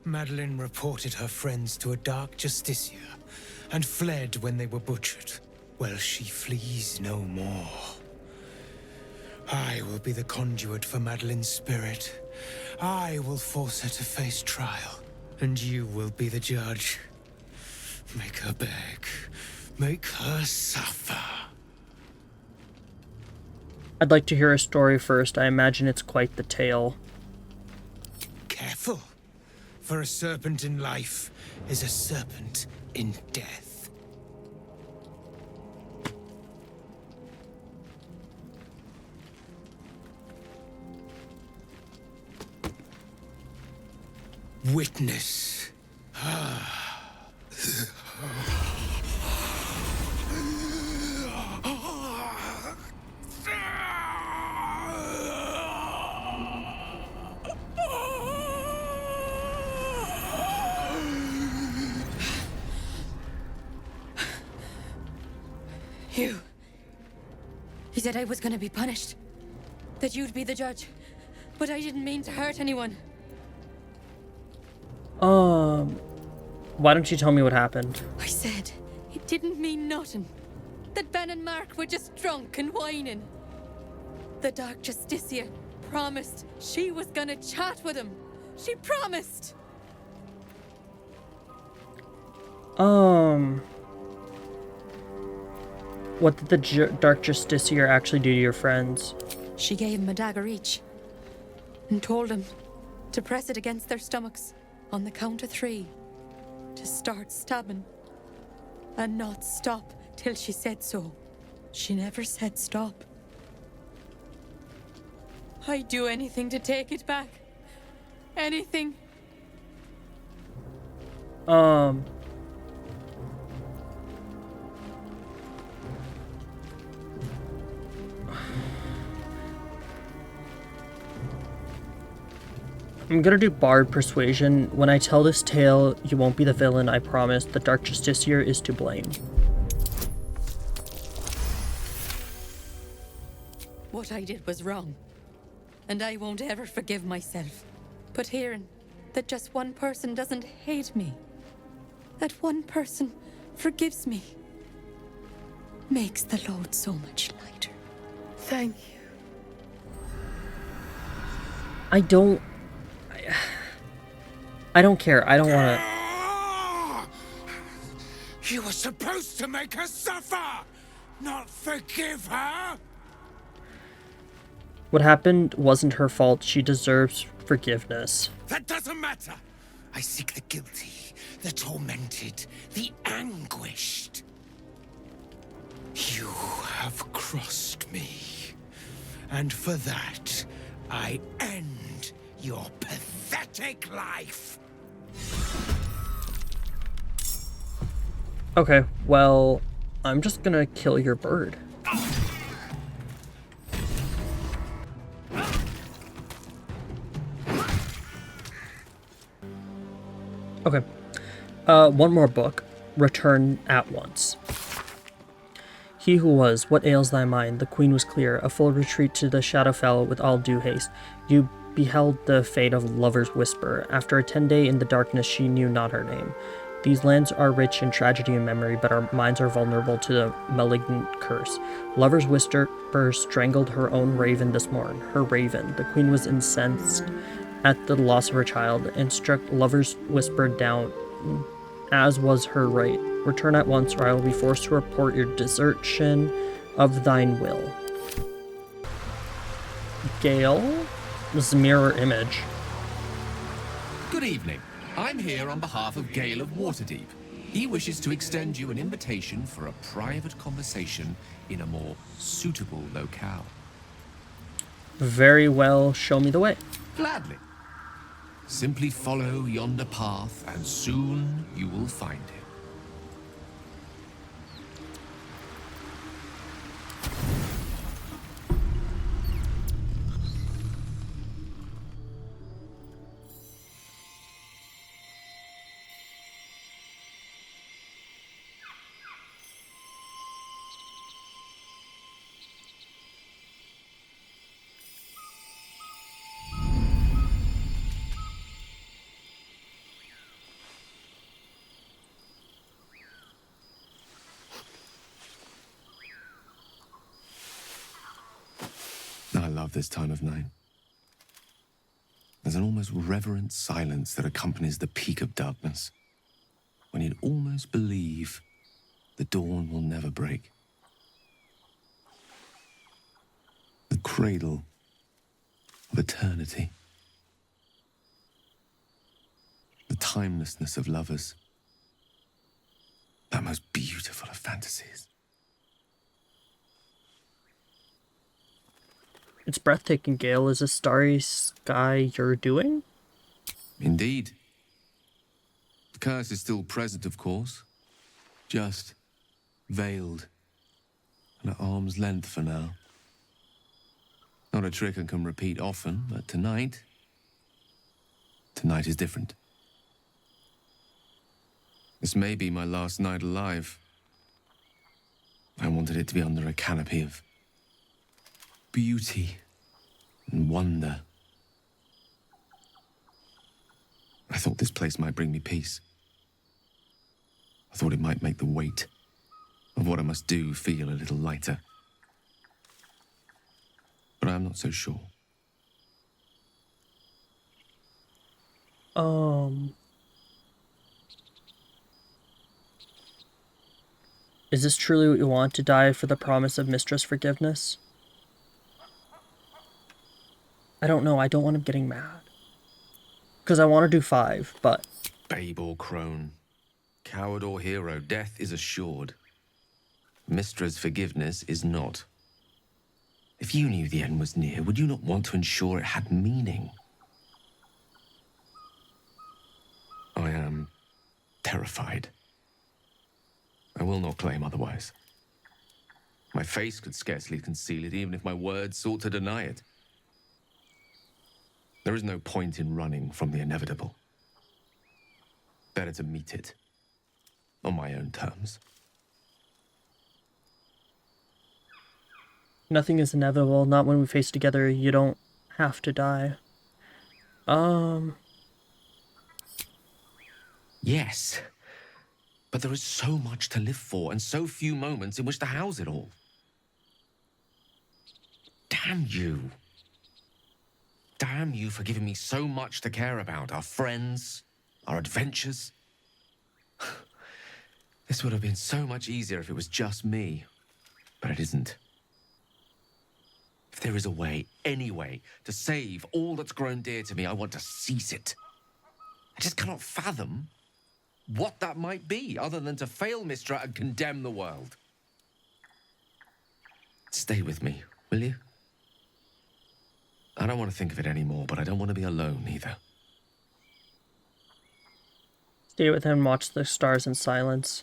L: Madeline reported her friends to a dark justiciar and fled when they were butchered. Well, she flees no more. I will be the conduit for Madeline's spirit. I will force her to face trial, and you will be the judge. Make her beg. Make her suffer.
A: I'd like to hear a story first. I imagine it's quite the tale.
L: Careful, for a serpent in life is a serpent in death. Witness.
V: You said I was gonna be punished. That you'd be the judge. But I didn't mean to hurt anyone.
A: Why don't you tell me what happened?
V: I said it didn't mean nothing. That Ben and Mark were just drunk and whining. The Dark Justiciar promised she was gonna chat with him. She promised!
A: What did the Dark Justiciar actually do to your friends?
V: She gave him a dagger each. And told him to press it against their stomachs on the count of 3. To start stabbing. And not stop till she said so. She never said stop. I'd do anything to take it back. Anything.
A: I'm gonna do Bard Persuasion. When I tell this tale, you won't be the villain, I promise. The Dark Justiciar is to blame.
V: What I did was wrong. And I won't ever forgive myself. But hearing that just one person doesn't hate me, that one person forgives me, makes the load so much lighter. Thank you.
A: I don't care. I don't want
L: to... You were supposed to make her suffer, not forgive her.
A: What happened wasn't her fault. She deserves forgiveness.
L: That doesn't matter. I seek the guilty, the tormented, the anguished. You have crossed me. And for that, I end your pathetic life.
A: Okay, well, I'm just gonna kill your bird. Okay. One more book. Return at once. He who was, what ails thy mind? The queen was clear. A full retreat to the Shadowfell with all due haste. You beheld the fate of Lover's Whisper. After a 10-day in the darkness, she knew not her name. These lands are rich in tragedy and memory, but our minds are vulnerable to the malignant curse. Lover's Whisper strangled her own raven this morn. Her raven. The queen was incensed at the loss of her child, and struck Lover's Whisper down, as was her right. Return at once, or I will be forced to report your desertion of thine will. Gale? This is a mirror image.
M: Good evening. I'm here on behalf of Gale of Waterdeep. He wishes to extend you an invitation for a private conversation in a more suitable locale.
A: Very well, show me the way.
M: Gladly. Simply follow yonder path, and soon you will find him.
B: love this time of night. There's an almost reverent silence that accompanies the peak of darkness, when you'd almost believe the dawn will never break. The cradle of eternity. The timelessness of lovers. That most beautiful of fantasies.
A: It's breathtaking, Gale. Is this starry sky you're doing?
B: Indeed. The curse is still present, of course. Just veiled and at arm's length for now. Not a trick I can repeat often, but tonight is different. This may be my last night alive. I wanted it to be under a canopy of beauty and wonder. I thought this place might bring me peace. I thought it might make the weight of what I must do feel a little lighter. But I'm not so sure.
A: Is this truly what you want, to die for the promise of Mistress forgiveness? I don't know. I don't want him getting mad. Because I want to do 5, but...
B: Babe or crone, coward or hero, death is assured. Mistress forgiveness is not. If you knew the end was near, would you not want to ensure it had meaning? I am terrified. I will not claim otherwise. My face could scarcely conceal it, even if my words sought to deny it. There is no point in running from the inevitable. Better to meet it on my own terms.
A: Nothing is inevitable, not when we face together. You don't have to die.
B: Yes, but there is so much to live for and so few moments in which to house it all. Damn you. Damn you for giving me so much to care about. Our friends, our adventures. This would have been so much easier if it was just me, but it isn't. If there is a way, any way, to save all that's grown dear to me, I want to seize it. I just cannot fathom what that might be, other than to fail Mistra and condemn the world. Stay with me, will you? I don't want to think of it anymore, but I don't want to be alone either.
A: Stay with him, watch the stars in silence.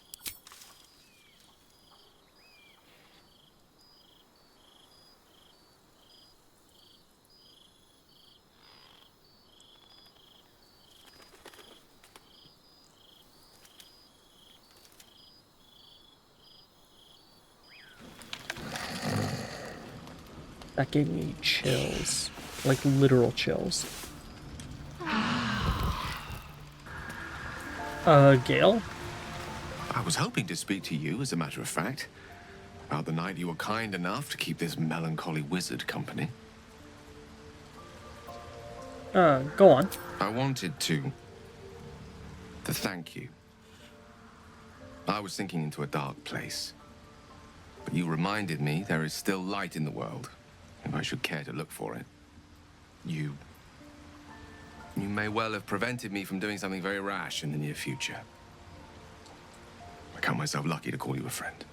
A: That gave me chills. Like literal chills. Gale?
B: I was hoping to speak to you, as a matter of fact, about the night you were kind enough to keep this melancholy wizard company.
A: Go on.
B: I wanted to thank you. I was sinking into a dark place, but you reminded me there is still light in the world, if I should care to look for it. You may well have prevented me from doing something very rash in the near future. I count myself lucky to call you a friend.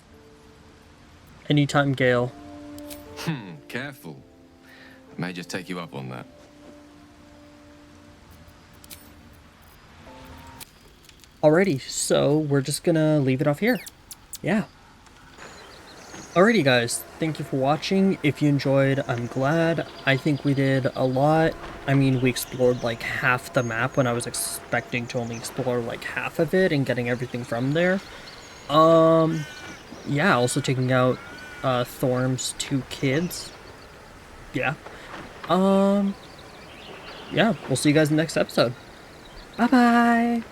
A: Anytime, Gale.
B: Careful. I may just take you up on that.
A: Alrighty, so we're just gonna leave it off here. Yeah. Alrighty guys, thank you for watching. If you enjoyed, I'm glad. I think we did a lot. I mean, we explored like half the map when I was expecting to only explore like half of it and getting everything from there. Yeah, also taking out Thorm's 2 kids. Yeah. Yeah, we'll see you guys in the next episode. Bye-bye!